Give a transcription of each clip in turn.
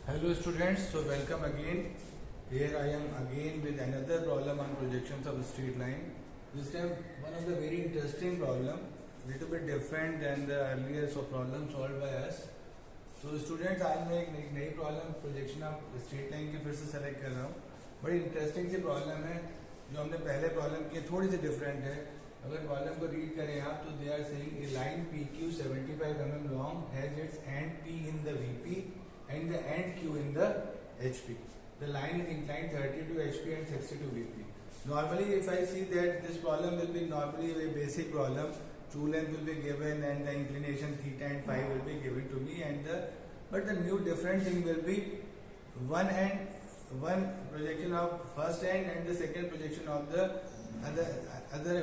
Hello students, so welcome again. Here I am again with another problem on projections of a straight line. This time one of the very interesting problem, little bit different than the earlier problem solved by us. So students, आज मैं एक नई problem projection of straight line की फिर से select कर रहा हूँ. बड़ी इंटरेस्टिंग सी प्रॉब्लम है जो हमने पहले प्रॉब्लम की, थोड़ी सी डिफरेंट है. अगर प्रॉब्लम को रीड करें आप तो they are saying a line PQ 75 mm long has its end P in the VP and the end Q in the HP. The line is inclined 30 to HP and 60 to VP. Normally, if I see that this problem will be normally a basic problem, true length will be given and the inclination theta and phi will be given to me, but the new different thing will be one projection of first end and the second projection of the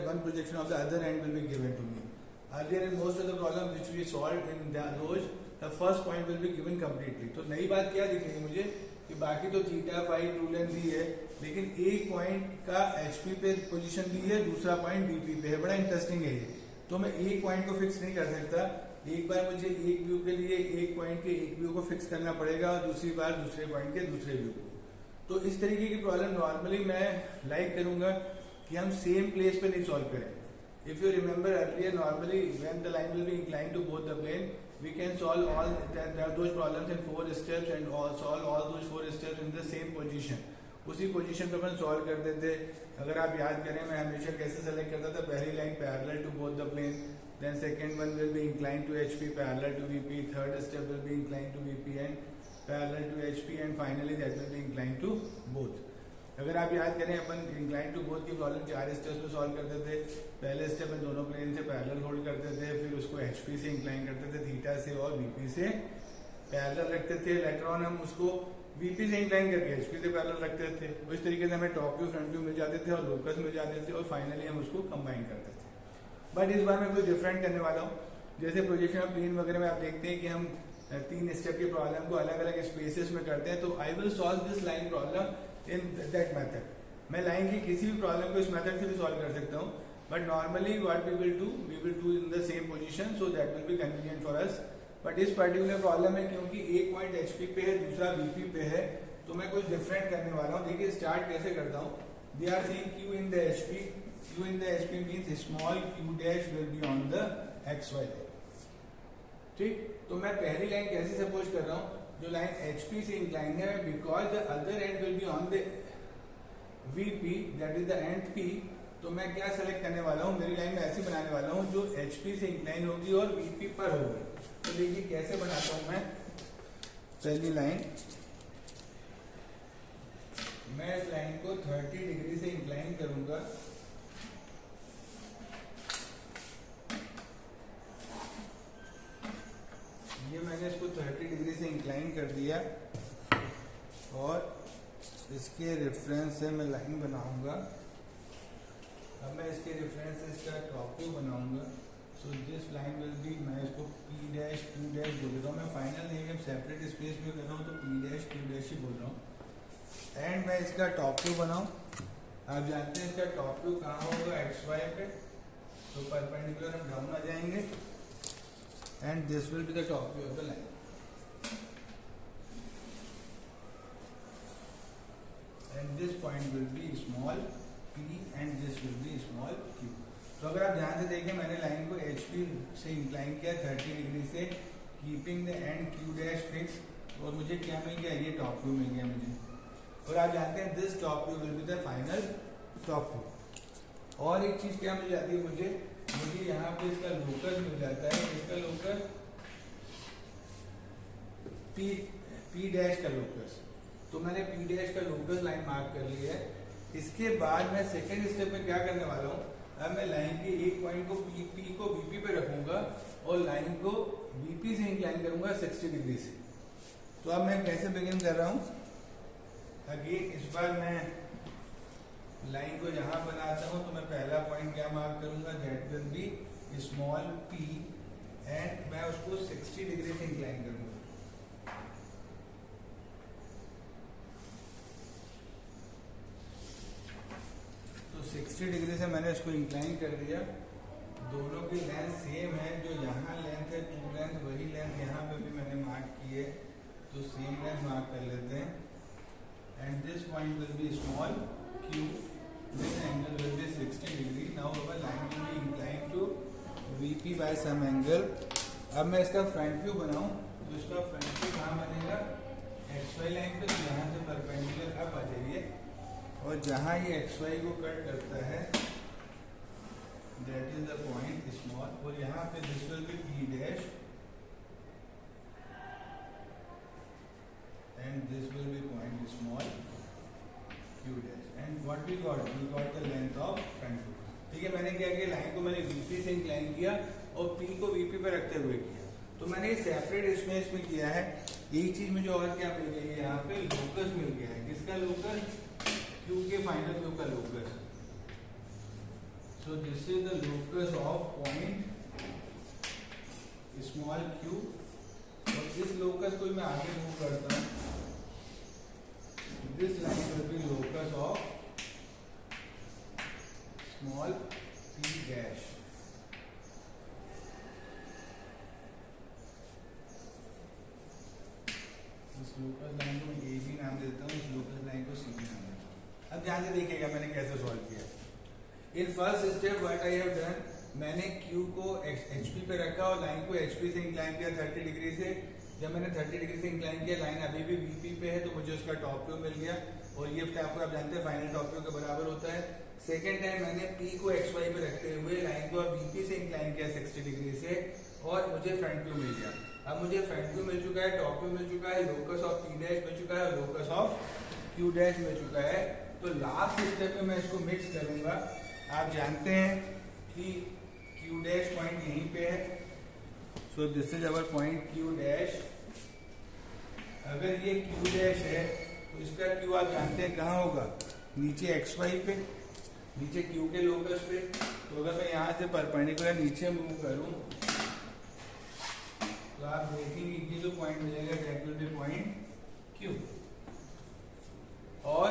one projection of the other end will be given to me. Earlier in most of the problems which we solved in those, the first point will be given completely. तो नई बात क्या दिख रही है मुझे कि बाकी तो थीटा फाई ट्रू लेंथ दी है, लेकिन एक पॉइंट का HP पे पोजीशन दी है, दूसरा पॉइंट BP पे है. बड़ा इंटरेस्टिंग है ये. तो मैं एक पॉइंट को फिक्स नहीं कर सकता. एक बार मुझे एक व्यू के लिए एक पॉइंट के एक व्यू को फिक्स करना पड़ेगा और दूसरी बार दूसरे पॉइंट के दूसरे व्यू को. तो इस तरीके की प्रॉब्लम नॉर्मली मैं लाइक करूंगा कि हम सेम प्लेस पे नहीं सॉल्व करें. If you remember earlier, normally when the line will be inclined to both the plane, we can solve all those problems in 4 steps and solve all those 4 steps in the same position. उसी position पे अपन solve करते थे. अगर आप याद करें मैं हमेशा कैसे सेलेक्ट करता था, पहली line parallel to both the plane, then second one will be inclined to HP parallel to VP, third step will be inclined to VP and parallel to HP and finally that will be inclined to both. अगर आप याद करें अपन incline to both की problem 4 steps में solve करते थे. पहले स्टेप में दोनों प्लेन से पैरेलल होल्ड करते थे, फिर उसको HP से इंक्लाइन करते थे, थीटा से, और VP से पैरेलल रखते थे. लेटर ऑन हम उसको VP से इंक्लाइन करके HP से पैरेलल रखते थे. इस तरीके से हमें टॉप व्यू फ्रंट व्यू मिल जाते थे और लोकस मिल जाते थे और फाइनली हम उसको कंबाइन करते थे. बट इस बार मैं कुछ डिफरेंट करने वाला हूँ. जैसे प्रोजेक्शन ऑफ प्लेन वगैरह में आप देखते हैं कि हम 3 स्टेप की प्रॉब्लम को अलग अलग स्पेसेस में करते हैं. तो I will solve this line problem in that method. मैं लाइन की किसी भी प्रॉब्लम को इस मेथड से भी सॉल्व कर सकता हूँ, but normally what we will do in the same position, so that will be convenient for us. But इस पर्टिकुलर प्रॉब्लम में क्योंकि एक पॉइंट HP पे है, दूसरा VP पे है, तो मैं कुछ डिफरेंट करने वाला हूँ. देखिए स्टार्ट कैसे करता हूँ. They are saying Q in the HP. Q in the HP means small q dash will be on the XY line. ठीक, तो मैं पहली लाइन कैसे सपोज कर रहा हूँ, जो लाइन HP से इंक्लाइन है, because the other and will be on the VP, that is the end P. तो मैं क्या सेलेक्ट करने वाला हूँ, मेरी लाइन में ऐसी बनाने वाला हूँ जो HP से इंक्लाइन होगी और VP पर होगी. तो देखिए कैसे बनाता हूँ मैं. पहली लाइन, मैं इस लाइन को 30 डिग्री से इंक्लाइन करूंगा. ये मैंने इसको 30 डिग्री से इंक्लाइन कर दिया और इसके रेफरेंस से मैं लाइन बनाऊंगा. अब मैं इसके रेफरेंस से इसका टॉप व्यू बनाऊंगा. So this line will be, मैं इसको P डैश Q डैश बोल रहा हूँ. मैं फाइनल नहीं है, सेपरेट स्पेस में कर रहा हूँ तो P डैश Q डैश ही बोल रहा हूँ. एंड मैं इसका टॉप व्यू बनाऊँ. आप जानते हैं इसका टॉप व्यू कहाँ होगा, XY पे. तो परपेंडिकुलर हम डाउन आ जाएंगे and this will be the top view of the line. And this point will be small p and this will be small q. तो अगर आप ध्यान से देखें, मैंने लाइन को HP से इंक्लाइन किया 30 डिग्री से, keeping the end Q dash fix, और मुझे क्या मिल गया, ये टॉप व्यू मिल गया मुझे. और आप जानते हैं this top view will be the final top view. और एक चीज क्या मिल जाती है मुझे यहाँ पे इसका लोकस मिल जाता है. इसका लोकस P डैश का लोकस. तो मैंने P डैश का लोकस लाइन मार्क कर लिया है. इसके बाद मैं सेकेंड स्टेप में क्या करने वाला हूँ, अब मैं लाइन के एक पॉइंट को P को VP पे रखूंगा और लाइन को VP से इंक्लाइन करूंगा 60 डिग्री से. तो अब मैं कैसे बिगिन कर रहा हूँ. अगेन इस बार मैं लाइन को यहां बनाता हूं. तो मैं पहला पॉइंट क्या मार्क करूंगा, that will be small p and मैं उसको 60 डिग्री से इंक्लाइन करूंगा. तो 60 डिग्री से मैंने इसको इंक्लाइन कर दिया. दोनों की लेंथ सेम है, जो यहाँ लेंथ है ट्रू लेंथ, वही लेंथ यहाँ पे भी मैंने मार्क की है. तो सेम लाइन मार्क कर लेते हैं and this point will be small q, this angle will be 60 degree. Now our line will be inclined to VP by some angle. अब मैं इसका फ्रंट व्यू बनाऊं तो इसका फ्रंट व्यू कहाँ बनेगा, XY लाइन पे, तो यहाँ से परपेंडिकुलर अप आ जाइए और जहाँ ये XY को कट करता है that is the point small, और यहाँ पे this will be P dash and this will be point small Q dash, and what we got the length of front view. ठीक है, मैंने क्या किया, लाइन को मैंने VP से इंक्लाइन किया और P को VP पे रखते हुए किया, तो मैंने सेपरेट इसमें किया है। एक चीज मुझे और क्या मिल गई है, यहाँ पे लोकस मिल गया है। किसका लोकस, Q के फाइनल व्यू का locus. So this is the locus of point small q, और इस लोकस को मैं आगे मूव करता हूँ, this line will be locus of small p dash. इस लोकस लाइन को मैं ए बी नाम देता हूँ, इस लोकस लाइन को सी बी नाम देता हूँ। अब ध्यान से देखिएगा मैंने कैसे सॉल्व किया। In first step what I have done, मैंने Q को HP पे रखा और लाइन को HP से इंक्लाइन किया 30 डिग्री से। जब मैंने 30 डिग्री से इंक्लाइन किया, लाइन अभी भी VP पे है, तो मुझे उसका टॉप व्यू मिल गया, और ये आपको आप जानते हैं फाइनल टॉप व्यू के बराबर होता है। सेकेंड टाइम मैंने P को XY पे रखते हुए लाइन को VP से इंक्लाइन किया 60 डिग्री से, और मुझे फ्रंट व्यू मिल गया। अब मुझे फ्रंट व्यू मिल चुका है, टॉप व्यू मिल चुका है, लोकस ऑफ P डैश मिल चुका है, लोकस ऑफ Q डैश मिल चुका है। तो लास्ट स्टेप में मैं इसको मिक्स करूंगा। आप जानते हैं कि Q डैश पॉइंट यहीं पे है, so this is our point Q dash. अगर ये Q डैश है तो इसका Q आप जानते हैं कहाँ होगा, नीचे XY पे, नीचे Q के लोकस पे। तो अगर मैं यहाँ से परपेंडिकुलर नीचे मूव करूं तो आप देखेंगे कि जो पॉइंट मिलेगा that will B point Q। और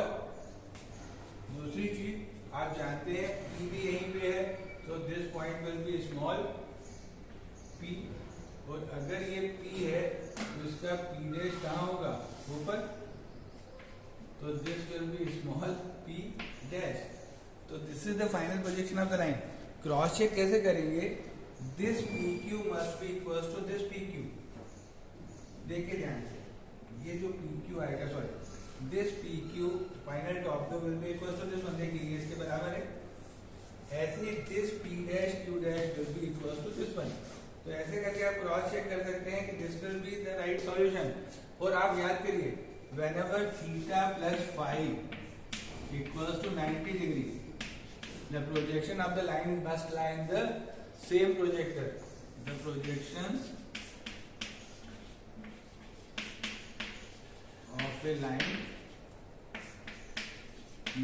दूसरी चीज आप जानते हैं P भी यहीं पे है, तो this point will be small p, और अगर ये P है तो इसका P डैश कहाँ होगा, ऊपर, तो this will be small p dash. तो this is the final projection of the line. Cross check कैसे करेंगे, this PQ must be equal to this PQ। देखिए ध्यान से, ये जो PQ आएगा, sorry this PQ final top view will be equal to this one, देखिए इसके बराबर है। ऐसे ही this P dash Q dash will be equal to this one. तो ऐसे करके आप क्रॉस चेक कर सकते हैं कि this will be the right solution. और आप याद करिए, whenever theta plus phi equals to 90 degree, the projection of the line must lie in the same projector. The projections of a line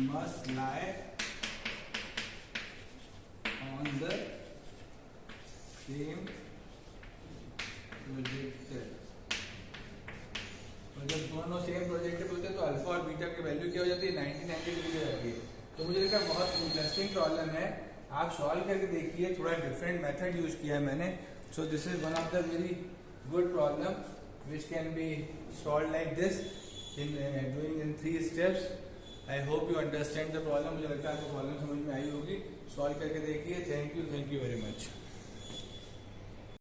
must lie on the same projector. और जब दोनों same projector होते हैं तो alpha और beta की value क्या हो जाती है, 90 डिग्री हो जाती है। तो मुझे लगा बहुत इंटरेस्टिंग प्रॉब्लम है, आप सॉल्व करके देखिए। थोड़ा डिफरेंट मेथड यूज किया है मैंने। So this is one of the very good problem which can be solve like this in doing in 3 steps. I hope you understand the problem. मुझे लगता है आपको प्रॉब्लम समझ में आई होगी। सॉल्व करके देखिए। Thank you very much.